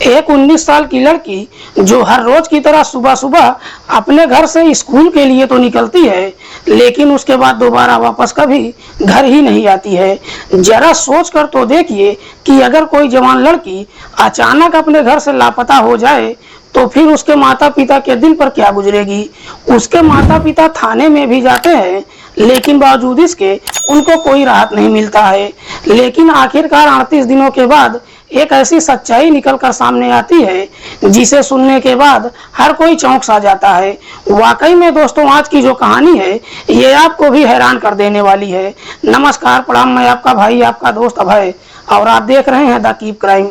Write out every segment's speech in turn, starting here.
एक 19 साल की लड़की जो हर रोज की तरह सुबह सुबह अपने घर से स्कूल के लिए तो निकलती है, लेकिन उसके बाद दोबारा वापस कभी घर ही नहीं आती है। जरा सोच कर तो देखिए कि अगर कोई जवान लड़की अचानक अपने घर से लापता हो जाए तो फिर उसके माता पिता के दिल पर क्या गुजरेगी। उसके माता पिता थाने में भी जाते हैं, लेकिन बावजूद इसके उनको कोई राहत नहीं मिलता है। लेकिन आखिरकार 38 दिनों के बाद एक ऐसी सच्चाई निकलकर सामने आती है जिसे सुनने के बाद हर कोई चौंक सा जाता है। वाकई में दोस्तों, आज की जो कहानी है ये आपको भी हैरान कर देने वाली है। नमस्कार, प्रणाम, मैं आपका भाई, आपका दोस्त अभय, और आप देख रहे हैं द कीप क्राइम।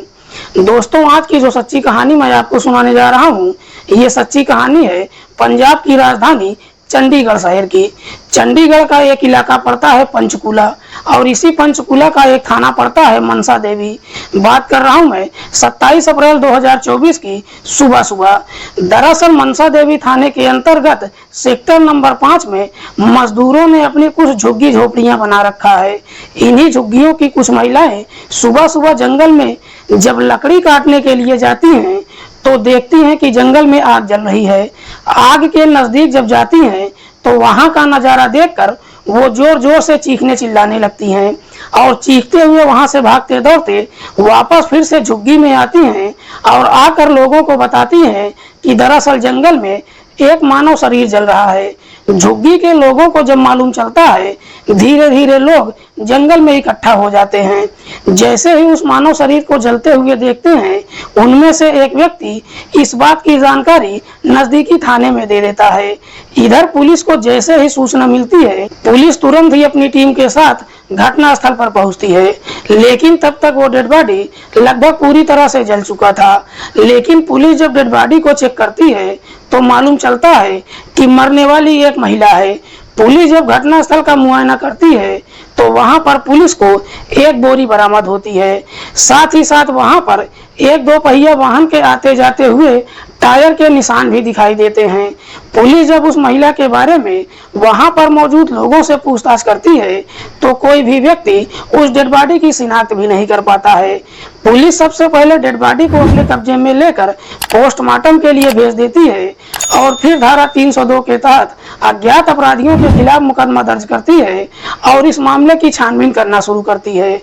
दोस्तों, आज की जो सच्ची कहानी मैं आपको सुनाने जा रहा हूँ, ये सच्ची कहानी है पंजाब की राजधानी चंडीगढ़ शहर की। चंडीगढ़ का एक इलाका पड़ता है पंचकूला, और इसी पंचकूला का एक थाना पड़ता है मनसा देवी। बात कर रहा हूं मैं 27 अप्रैल 2024 की सुबह सुबह। दरअसल मनसा देवी थाने के अंतर्गत सेक्टर नंबर 5 में मजदूरों ने अपनी कुछ झुग्गी झोपड़ियां बना रखा है। इन्हीं झुग्गियों की कुछ महिलाएं सुबह सुबह जंगल में जब लकड़ी काटने के लिए जाती हैं तो देखती हैं कि जंगल में आग जल रही है। आग के नजदीक जब जाती हैं तो वहां का नजारा देखकर वो जोर जोर से चीखने चिल्लाने लगती हैं, और चीखते हुए वहां से भागते दौड़ते वापस फिर से झुग्गी में आती हैं और आकर लोगों को बताती हैं कि दरअसल जंगल में एक मानव शरीर जल रहा है। झुग्गी के लोगों को जब मालूम चलता है, धीरे धीरे लोग जंगल में इकट्ठा हो जाते हैं। जैसे ही उस मानव शरीर को जलते हुए देखते हैं, उनमें से एक व्यक्ति इस बात की जानकारी नजदीकी थाने में दे देता है। इधर पुलिस को जैसे ही सूचना मिलती है, पुलिस तुरंत ही अपनी टीम के साथ घटना स्थल पर पहुंचती है। लेकिन तब तक वो डेड बॉडी लगभग पूरी तरह से जल चुका था। लेकिन पुलिस जब डेड बॉडी को चेक करती है तो मालूम चलता है कि मरने वाली एक महिला है। पुलिस जब घटना स्थल का मुआयना करती है तो वहां पर पुलिस को एक बोरी बरामद होती है। साथ ही साथ वहां पर एक दो पहिया वाहन के आते जाते हुए टायर के निशान भी दिखाई देते हैं। पुलिस जब उस महिला के बारे में वहां पर मौजूद लोगों से पूछताछ करती है तो कोई भी व्यक्ति उस डेड बॉडी की शिनाख्त भी नहीं कर पाता है। पुलिस सबसे पहले डेड बॉडी को अपने कब्जे में लेकर पोस्टमार्टम के लिए भेज देती है, और फिर धारा 302 के तहत अज्ञात अपराधियों के खिलाफ मुकदमा दर्ज करती है और इस मामले की छानबीन करना शुरू करती है।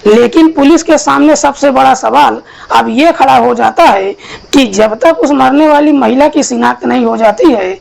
लेकिन पुलिस के सामने सबसे बड़ा सवाल अब ये खड़ा हो जाता है कि जब तक उस मरने वाली महिला की शिनाख्त नहीं हो जाती है,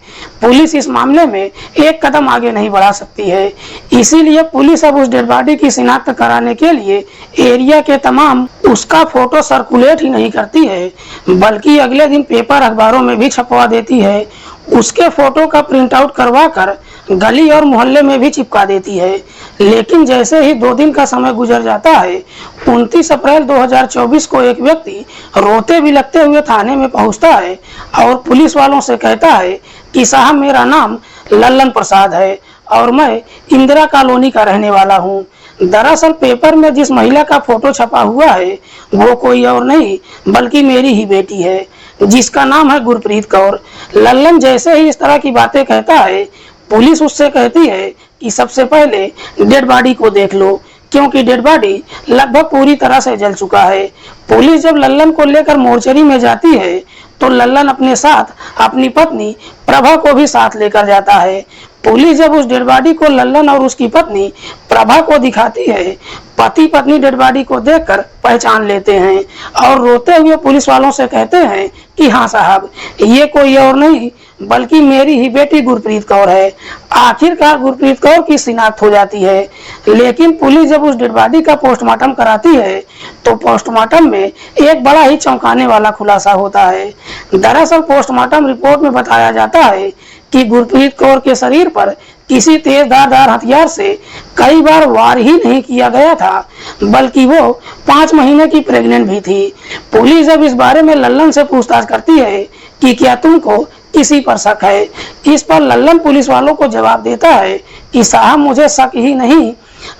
पुलिस इस मामले में एक कदम आगे नहीं बढ़ा सकती है। इसीलिए पुलिस अब उस डेड बॉडी की शिनाख्त कराने के लिए एरिया के तमाम उसका फोटो सर्कुलेट ही नहीं करती है, बल्कि अगले दिन पेपर अखबारों में भी छपवा देती है। उसके फोटो का प्रिंट आउट करवा कर गली और मोहल्ले में भी चिपका देती है। लेकिन जैसे ही 2 दिन का समय गुजर जाता है, 29 अप्रैल 2024 को एक व्यक्ति रोते बिलखते हुए थाने में पहुंचता है और पुलिस वालों से कहता है कि साहब, मेरा नाम लल्लन प्रसाद है और मैं इंदिरा कॉलोनी का रहने वाला हूँ। दरअसल पेपर में जिस महिला का फोटो छपा हुआ है वो कोई और नहीं बल्कि मेरी ही बेटी है, जिसका नाम है गुरप्रीत कौर। लल्लन जैसे ही इस तरह की बातें कहता है, पुलिस उससे कहती है कि सबसे पहले डेड बॉडी को देख लो, क्योंकि डेड बॉडी लगभग पूरी तरह से जल चुका है। पुलिस जब लल्लन को लेकर मोर्चरी में जाती है तो लल्लन अपने साथ अपनी पत्नी प्रभा को भी साथ लेकर जाता है। पुलिस जब उस डेड बॉडी को लल्लन और उसकी पत्नी प्रभा को दिखाती है, पति पत्नी डेड बॉडी को देखकर पहचान लेते हैं और रोते हुए पुलिस वालों से कहते हैं कि हाँ साहब, ये कोई और नहीं बल्कि मेरी ही बेटी गुरप्रीत कौर है। आखिरकार गुरप्रीत कौर की शिनाख्त हो जाती है। लेकिन पुलिस जब उस डेड बॉडी का पोस्टमार्टम कराती है तो पोस्टमार्टम में एक बड़ा ही चौंकाने वाला खुलासा होता है। दरअसल पोस्टमार्टम रिपोर्ट में बताया जाता है कि गुरप्रीत कौर के शरीर पर किसी तेज धारदार हथियार से कई बार वार ही नहीं किया गया था, बल्कि वो 5 महीने की प्रेग्नेंट भी थी। पुलिस जब इस बारे में लल्लन से पूछताछ करती है कि क्या तुमको किसी पर शक है, इस पर लल्लन पुलिस वालों को जवाब देता है कि साहब, मुझे शक ही नहीं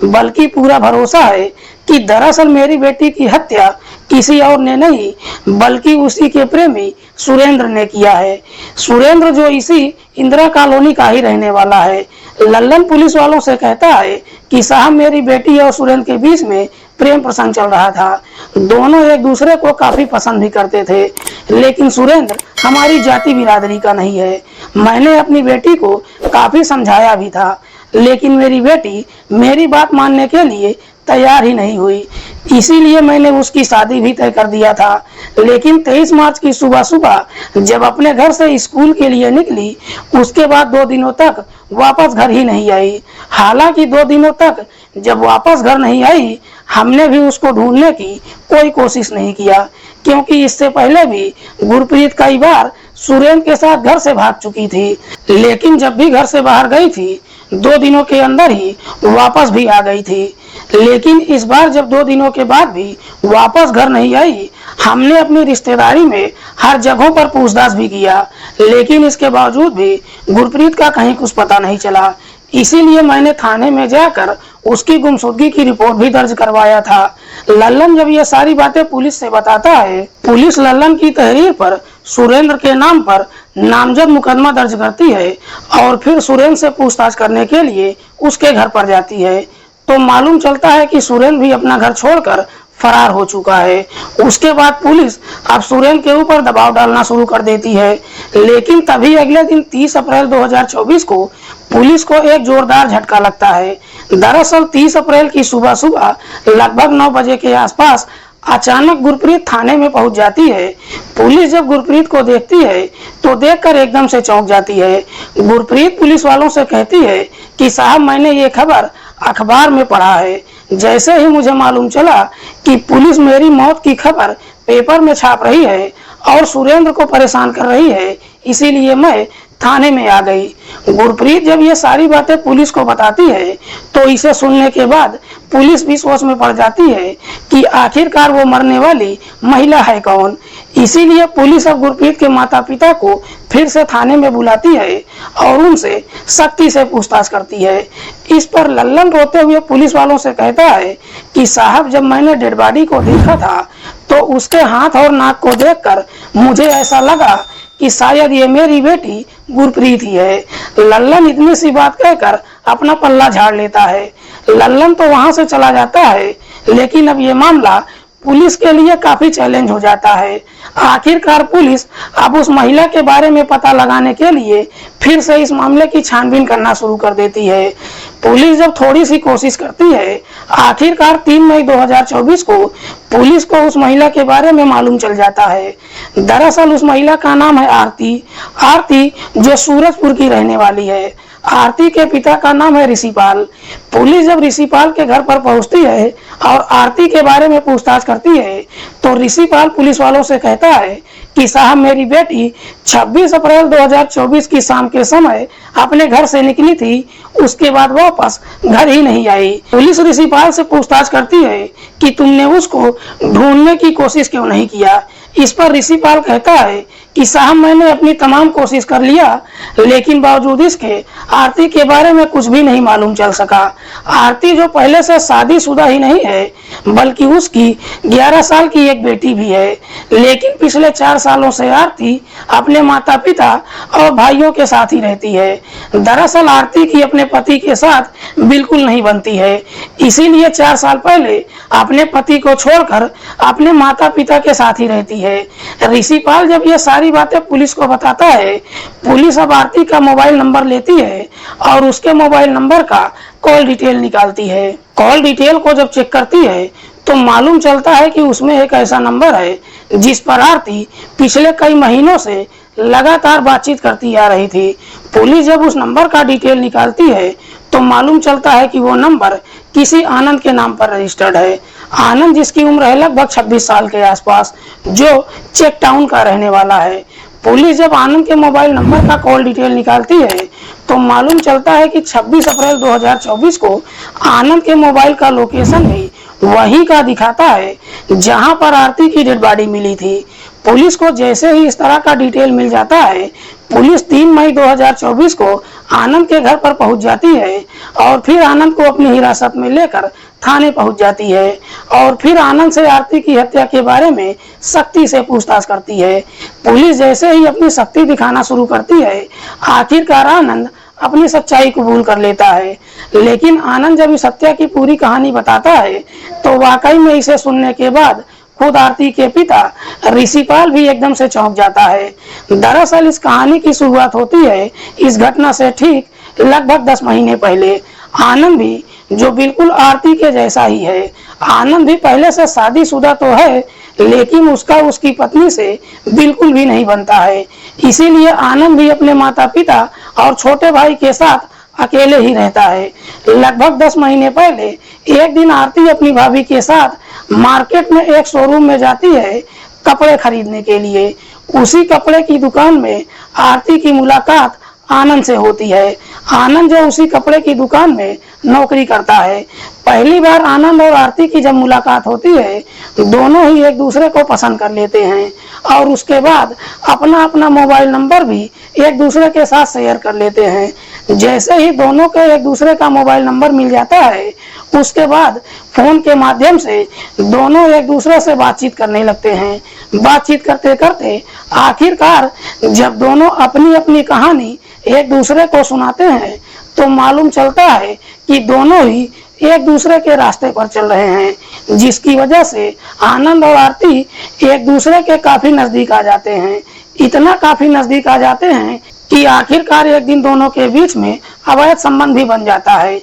बल्कि पूरा भरोसा है कि दरअसल मेरी बेटी की हत्या किसी और ने नहीं बल्कि उसी के प्रेमी सुरेंद्र ने किया है। सुरेंद्र जो इसी इंदिरा कॉलोनी का ही रहने वाला है। लल्लन पुलिस वालों से कहता है कि साहब, मेरी बेटी और सुरेंद्र के बीच में प्रेम प्रसंग चल रहा था। दोनों एक दूसरे को काफी पसंद भी करते थे, लेकिन सुरेंद्र हमारी जाति बिरादरी का नहीं है। मैंने अपनी बेटी को काफी समझाया भी था, लेकिन मेरी बेटी मेरी बात मानने के लिए तैयार ही नहीं हुई। इसीलिए मैंने उसकी शादी भी तय कर दिया था। लेकिन 23 मार्च की सुबह सुबह जब अपने घर से स्कूल के लिए निकली, उसके बाद 2 दिनों तक वापस घर ही नहीं आई। हालांकि 2 दिनों तक जब वापस घर नहीं आई, हमने भी उसको ढूंढने की कोई कोशिश नहीं किया, क्योंकि इससे पहले भी गुरप्रीत कई बार सुरेंद्र के साथ घर से भाग चुकी थी। लेकिन जब भी घर से बाहर गई थी, 2 दिनों के अंदर ही वापस भी आ गई थी। लेकिन इस बार जब 2 दिनों के बाद भी वापस घर नहीं आई, हमने अपनी रिश्तेदारी में हर जगहों पर पूछताछ भी किया, लेकिन इसके बावजूद भी गुरप्रीत का कहीं कुछ पता नहीं चला। इसीलिए मैंने थाने में जाकर उसकी गुमशुदगी की रिपोर्ट भी दर्ज करवाया था। लल्लन जब ये सारी बातें पुलिस से बताता है, पुलिस लल्लन की तहरीर पर सुरेंद्र के नाम पर नामजद मुकदमा दर्ज करती है और फिर सुरेंद्र से पूछताछ करने के लिए उसके घर पर जाती है। तो मालूम चलता है कि सुरेंद्र भी अपना घर छोड़कर फरार हो चुका है। उसके बाद पुलिस अब सुरेंद्र के ऊपर दबाव डालना शुरू कर देती है। लेकिन तभी अगले दिन 30 अप्रैल 2024 को पुलिस को एक जोरदार झटका लगता है। दरअसल 30 अप्रैल की सुबह सुबह लगभग 9 बजे के आसपास अचानक गुरप्रीत थाने में पहुंच जाती है। पुलिस जब गुरप्रीत को देखती है तो देखकर एकदम से चौंक जाती है। गुरप्रीत पुलिस वालों से कहती है कि साहब, मैंने ये खबर अखबार में पढ़ा है। जैसे ही मुझे मालूम चला कि पुलिस मेरी मौत की खबर पेपर में छाप रही है और सुरेंद्र को परेशान कर रही है, इसीलिए मैं थाने में आ गई। गुरप्रीत जब ये सारी बातें पुलिस को बताती है तो इसे सुनने के बाद पुलिस भी सोच में पड़ जाती है कि आखिरकार वो मरने वाली महिला है कौन। इसीलिए पुलिस अब गुरप्रीत के माता पिता को फिर से थाने में बुलाती है और उनसे सख्ती से पूछताछ करती है। इस पर लल्लन रोते हुए पुलिस वालों से कहता है कि साहब, जब मैंने डेड बॉडी को देखा था तो उसके हाथ और नाक को देखकर मुझे ऐसा लगा कि शायद ये मेरी बेटी गुरप्रीत ही है। लल्लन इतनी सी बात कहकर अपना पल्ला झाड़ लेता है। लल्लन तो वहां से चला जाता है, लेकिन अब ये मामला पुलिस के लिए काफी चैलेंज हो जाता है। आखिरकार पुलिस अब उस महिला के बारे में पता लगाने के लिए फिर से इस मामले की छानबीन करना शुरू कर देती है। पुलिस जब थोड़ी सी कोशिश करती है, आखिरकार 3 मई 2024 को पुलिस को उस महिला के बारे में मालूम चल जाता है। दरअसल उस महिला का नाम है आरती, जो सूरजपुर की रहने वाली है। आरती के पिता का नाम है ऋषिपाल। पुलिस जब ऋषिपाल के घर पर पहुंचती है और आरती के बारे में पूछताछ करती है तो ऋषिपाल पुलिस वालों से कहता है कि साहब, मेरी बेटी 26 अप्रैल 2024 की शाम के समय अपने घर से निकली थी, उसके बाद वापस घर ही नहीं आई। पुलिस ऋषिपाल से पूछताछ करती है कि तुमने उसको ढूंढने की कोशिश क्यों नहीं किया। इस पर ऋषिपाल कहता है कि साहब, मैंने अपनी तमाम कोशिश कर लिया, लेकिन बावजूद इसके आरती के बारे में कुछ भी नहीं मालूम चल सका। आरती जो पहले से शादीशुदा ही नहीं है, बल्कि उसकी 11 साल की एक बेटी भी है। लेकिन पिछले 4 सालों से आरती अपने माता पिता और भाइयों के साथ ही रहती है। दरअसल आरती की अपने पति के साथ बिल्कुल नहीं बनती है, इसीलिए 4 साल पहले अपने पति को छोड़कर अपने माता पिता के साथ ही रहती है। ऋषिपाल जब ये सारी बातें पुलिस को बताता है, पुलिस अब आरती का मोबाइल नंबर लेती है और उसके मोबाइल नंबर का कॉल डिटेल निकालती है। कॉल डिटेल को जब चेक करती है तो मालूम चलता है कि उसमें एक ऐसा नंबर है जिस पर आरती पिछले कई महीनों से लगातार बातचीत करती आ रही थी। पुलिस जब उस नंबर का डिटेल निकालती है तो मालूम चलता है कि वो नंबर किसी आनंद के नाम पर रजिस्टर्ड है। आनंद, जिसकी उम्र है लगभग 26 साल के आसपास, जो चेक टाउन का रहने वाला है। पुलिस जब आनंद के मोबाइल नंबर का कॉल डिटेल निकालती है तो मालूम चलता है कि 26 अप्रैल 2024 को आनंद के मोबाइल का लोकेशन भी वहीं का दिखाता है जहां पर आरती की डेड बॉडी मिली थी। पुलिस को जैसे ही इस तरह का डिटेल मिल जाता है, पुलिस 3 मई 2024 को आनंद के घर पर पहुंच जाती है और फिर आनंद को अपनी हिरासत में लेकर थाने पहुंच जाती है और फिर आनंद से आरती की हत्या के बारे में सख्ती से पूछताछ करती है। पुलिस जैसे ही अपनी सख्ती दिखाना शुरू करती है, आखिरकार आनंद अपनी सच्चाई कबूल कर लेता है। लेकिन आनंद जब इस हत्या की पूरी कहानी बताता है तो वाकई में इसे सुनने के बाद खुद आरती के पिता ऋषिपाल भी एकदम से चौंक जाता है। दरअसल इस कहानी की शुरुआत होती है इस घटना से ठीक लगभग 10 महीने पहले। आनंद भी जो बिल्कुल आरती के जैसा ही है। आनंद भी पहले से शादीशुदा तो है, लेकिन उसका उसकी पत्नी से बिल्कुल भी नहीं बनता है। इसीलिए आनंद भी अपने माता पिता और छोटे भाई के साथ अकेले ही रहता है। लगभग 10 महीने पहले एक दिन आरती अपनी भाभी के साथ मार्केट में एक शोरूम में जाती है कपड़े खरीदने के लिए। उसी कपड़े की दुकान में आरती की मुलाकात आनंद से होती है। आनंद जो उसी कपड़े की दुकान में नौकरी करता है। पहली बार आनंद और आरती की जब मुलाकात होती है तो दोनों ही एक दूसरे को पसंद कर लेते हैं और उसके बाद अपना अपना मोबाइल नंबर भी एक दूसरे के साथ शेयर कर लेते हैं। जैसे ही दोनों के एक दूसरे का मोबाइल नंबर मिल जाता है उसके बाद फोन के माध्यम से दोनों एक दूसरे से बातचीत करने लगते हैं। बातचीत करते करते आखिरकार जब दोनों अपनी अपनी कहानी एक दूसरे को सुनाते हैं तो मालूम चलता है कि दोनों ही एक दूसरे के रास्ते पर चल रहे हैं, जिसकी वजह से आनंद और आरती एक दूसरे के काफी नजदीक आ जाते हैं। इतना काफी नजदीक आ जाते हैं कि आखिरकार एक दिन दोनों के बीच में अवैध संबंध भी बन जाता है।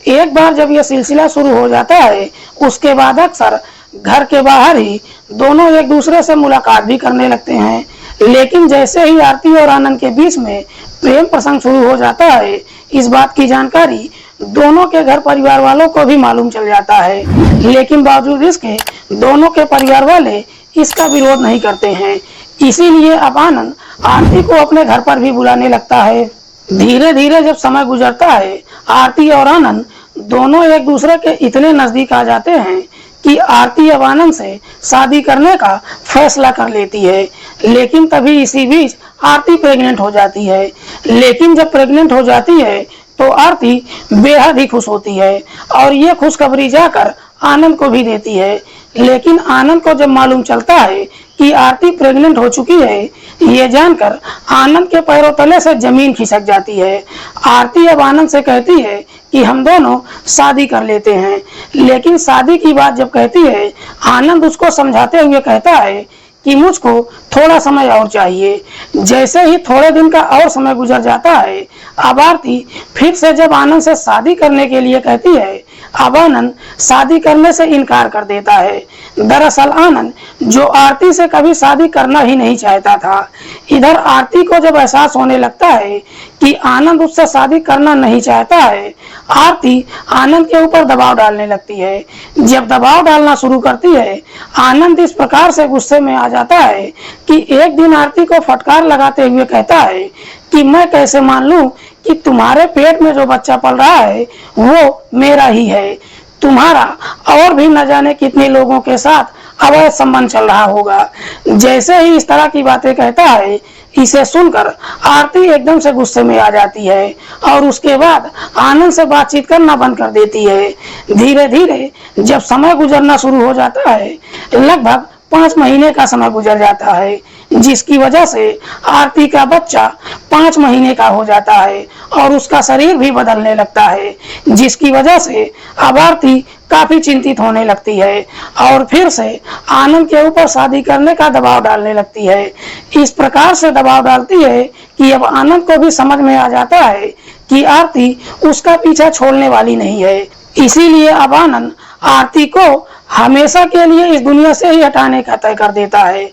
एक बार जब यह सिलसिला शुरू हो जाता है उसके बाद अक्सर घर के बाहर ही दोनों एक दूसरे से मुलाकात भी करने लगते हैं। लेकिन जैसे ही आरती और आनंद के बीच में प्रेम प्रसंग शुरू हो जाता है इस बात की जानकारी दोनों के घर परिवार वालों को भी मालूम चल जाता है। लेकिन बावजूद इसके दोनों के परिवार वाले इसका विरोध नहीं करते हैं। इसीलिए अब आनंद आरती को अपने घर पर भी बुलाने लगता है। धीरे धीरे जब समय गुजरता है आरती और आनंद दोनों एक दूसरे के इतने नजदीक आ जाते हैं कि आरती अब आनंद से शादी करने का फैसला कर लेती है। लेकिन तभी इसी बीच आरती प्रेग्नेंट हो जाती है। लेकिन जब प्रेग्नेंट हो जाती है तो आरती बेहद ही खुश होती है और ये खुशखबरी जाकर आनंद को भी देती है। लेकिन आनंद को जब मालूम चलता है कि आरती प्रेग्नेंट हो चुकी है ये जानकर आनंद के पैरों तले से जमीन खिसक जाती है। आरती अब आनंद से कहती है कि हम दोनों शादी कर लेते हैं। लेकिन शादी की बात जब कहती है आनंद उसको समझाते हुए कहता है कि मुझको थोड़ा समय और चाहिए। जैसे ही थोड़े दिन का और समय गुजर जाता है अब आरती फिर से जब आनंद से शादी करने के लिए कहती है अब आनंद शादी करने से इनकार कर देता है। दरअसल आनंद जो आरती से कभी शादी करना ही नहीं चाहता था। इधर आरती को जब एहसास होने लगता है कि आनंद उससे शादी करना नहीं चाहता है आरती आनंद के ऊपर दबाव डालने लगती है। जब दबाव डालना शुरू करती है आनंद इस प्रकार से गुस्से में आ जाता है कि एक दिन आरती को फटकार लगाते हुए कहता है कि मैं कैसे मान लूं कि तुम्हारे पेट में जो बच्चा पल रहा है वो मेरा ही है। तुम्हारा और भी न जाने कितने लोगों के साथ अवैध संबंध चल रहा होगा। जैसे ही इस तरह की बातें कहता है इसे सुनकर आरती एकदम से गुस्से में आ जाती है और उसके बाद आनंद से बातचीत करना बंद कर देती है। धीरे धीरे जब समय गुजरना शुरू हो जाता है लगभग 5 महीने का समय गुजर जाता है, जिसकी वजह से आरती का बच्चा 5 महीने का हो जाता है और उसका शरीर भी बदलने लगता है, जिसकी वजह से अब आरती काफी चिंतित होने लगती है और फिर से आनंद के ऊपर शादी करने का दबाव डालने लगती है। इस प्रकार से दबाव डालती है कि अब आनंद को भी समझ में आ जाता है कि आरती उसका पीछा छोड़ने वाली नहीं है। इसीलिए अब आनंद आरती को हमेशा के लिए इस दुनिया से ही हटाने का तय कर देता है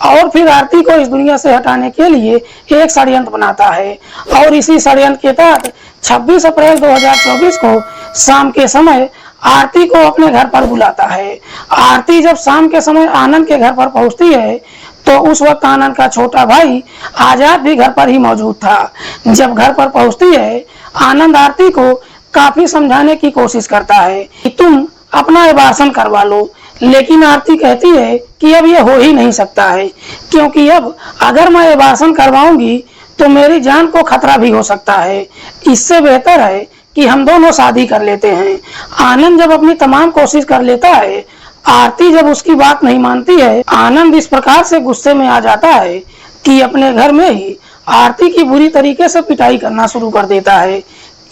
और फिर आरती को इस दुनिया से हटाने के लिए एक षड्यंत्र बनाता है और इसी षड्यंत्र के तहत 26 अप्रैल 2024 को शाम के समय आरती को अपने घर पर बुलाता है। आरती जब शाम के समय आनंद के घर पर पहुंचती है तो उस वक्त आनंद का छोटा भाई आजाद भी घर पर ही मौजूद था। जब घर पर पहुंचती है आनंद आरती को काफी समझाने की कोशिश करता है कि तुम अपना एबार्शन करवा लो, लेकिन आरती कहती है कि अब ये हो ही नहीं सकता है क्योंकि अब अगर मैं एबार्शन करवाऊंगी तो मेरी जान को खतरा भी हो सकता है। इससे बेहतर है कि हम दोनों शादी कर लेते हैं। आनंद जब अपनी तमाम कोशिश कर लेता है आरती जब उसकी बात नहीं मानती है आनंद इस प्रकार से गुस्से में आ जाता है कि अपने घर में ही आरती की बुरी तरीके से पिटाई करना शुरू कर देता है।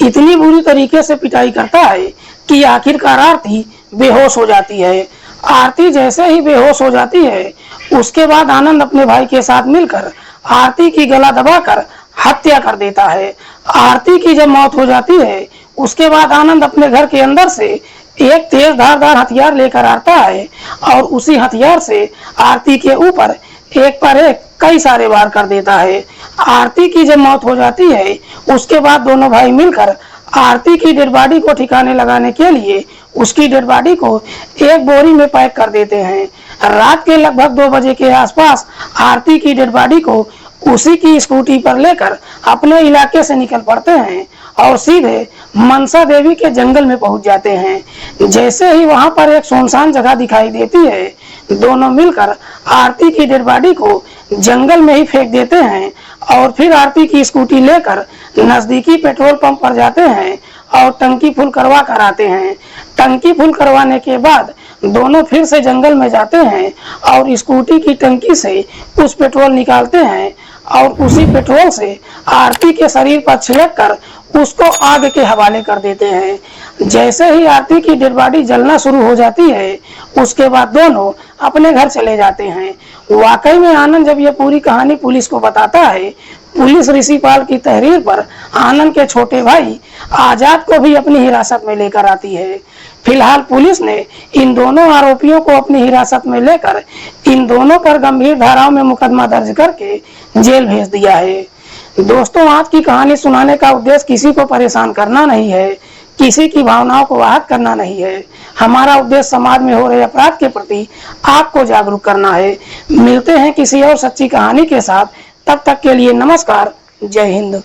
इतनी बुरी तरीके से पिटाई करता है कि आखिरकार आरती बेहोश हो जाती है। आरती जैसे ही बेहोश हो जाती है, उसके बाद आनंद अपने भाई के साथ मिलकर आरती की गला दबाकर हत्या कर देता है। आरती की जब मौत हो जाती है, उसके बाद आनंद अपने घर के अंदर से एक तेज धारदार हथियार लेकर आता है और उसी हथियार से आरती के ऊपर एक पर एक कई सारे वार कर देता है। आरती की जब मौत हो जाती है, उसके बाद दोनों भाई मिलकर आरती की डेड बॉडी को ठिकाने लगाने के लिए उसकी डेड बॉडी को एक बोरी में पैक कर देते हैं। रात के लगभग 2 बजे के आसपास आरती की डेड बॉडी को उसी की स्कूटी पर लेकर अपने इलाके से निकल पड़ते हैं और सीधे मनसा देवी के जंगल में पहुंच जाते हैं। जैसे ही वहां पर एक सुनसान जगह दिखाई देती है, दोनों मिलकर आरती की डेड बॉडी को जंगल में ही फेंक देते हैं और फिर आरती की स्कूटी लेकर नजदीकी पेट्रोल पंप पर जाते हैं और टंकी फुल करवा कर आते हैं। टंकी फुल करवाने के बाद दोनों फिर से जंगल में जाते हैं और स्कूटी की टंकी से कुछ पेट्रोल निकालते हैं और उसी पेट्रोल से आरती के शरीर पर छिड़क कर उसको आग के हवाले कर देते हैं। जैसे ही आरती की डेड बॉडी जलना शुरू हो जाती है, उसके बाद दोनों अपने घर चले जाते हैं। वाकई में आनंद जब ये पूरी कहानी पुलिस को बताता है, पुलिस ऋषिपाल की तहरीर पर आनंद के छोटे भाई आजाद को भी अपनी हिरासत में लेकर आती है। फिलहाल पुलिस ने इन दोनों आरोपियों को अपनी हिरासत में लेकर इन दोनों पर गंभीर धाराओं में मुकदमा दर्ज करके जेल भेज दिया है। दोस्तों, आज की कहानी सुनाने का उद्देश्य किसी को परेशान करना नहीं है, किसी की भावनाओं को आहत करना नहीं है। हमारा उद्देश्य समाज में हो रहे अपराध के प्रति आपको जागरूक करना है। मिलते हैं किसी और सच्ची कहानी के साथ, तब तक के लिए नमस्कार, जय हिंद।